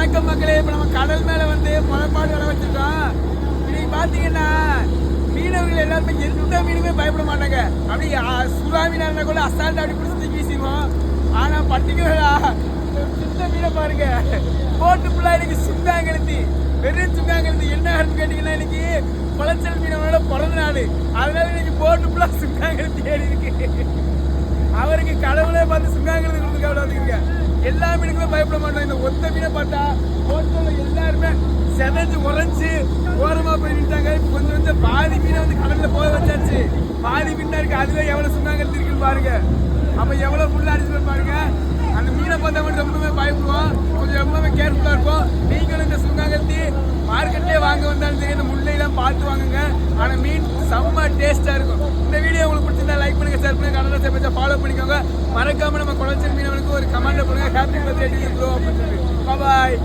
வணக்கம் மக்களே. இப்ப நம்ம கடல் மேல வந்து முளைப்பாடு வர வச்சிருக்கோம். இன்னைக்கு பாத்தீங்கன்னா மீனவர்கள் எல்லாருமே எந்த மீனுமே பயப்பட மாட்டாங்க. அப்படி சுறா மீனா இருந்தா கூட அசால்ட்டா அப்படி பிடிச்சி தூக்கி வீசிடுவோம். ஆனா பர்டிகுலரா சின்ன மீனை பாருங்க, போட்டு ஃபுல்லா இன்னைக்கு சுங்காங்கெழுத்தி, வெறும் சுங்காங்கெழுத்தி. என்ன ஆகுன்னு கேட்டீங்கன்னா இன்னைக்கு குளச்சல் மீனவனோட பிறந்த நாள். அதனால இன்னைக்கு போட்டு ஃபுல்லா சுங்காங்கெழுத்தி ஏறி இருக்கு. அவருக்கு கடவுளே பார்த்து சுங்காங்கெழுத்தி கொடுத்து கவலை. எல்லா மீனுக்குமே பயப்பட மாட்டோம். இந்த ஒத்த மீனை பார்த்தா போட்டோல எல்லாருமே செதஞ்சு உரைஞ்சு ஓரமா போய் நின்றாங்க. கொஞ்சம் கொஞ்சம் பாதி மீனை வந்து கடல்ல போக வச்சாச்சு. பாதி மீனா இருக்கு. அதுவே எவ்வளவு சுங்காங்கெழுத்தி இருக்குன்னு பாருங்க. அப்ப எவ்வளவு ஃபுல்லா அடிச்சு பாருங்க. அந்த மீனை பார்த்தா மட்டும் ரொம்பவே பயப்படுவோம். கொஞ்சம் ரொம்பவே கேர்ஃபுல்லா இருக்கும். நீங்களும் இந்த சுங்காங்கெழுத்தி மார்க்கெட்லயே வாங்க வந்தாலும் சரி, இந்த முள்ளையெல்லாம் பார்த்து வாங்குங்க. ஆனா மீன் செம்ம டேஸ்டா இருக்கும். இந்த வீடியோ உங்களுக்கு பிடிச்சிருந்தா லைக் பண்ணுங்க, ஷேர் பண்ணுங்க, கனடா சேப்பை ஃபாலோ பண்ணிக்கோங்க. மறக்காம நம்ம குளச்சல் மீனவனுக்கு ஒரு கமெண்ட் பண்ணுங்க. Happy birthday to you bro அப்படின்னு சொல்லி. பாய்.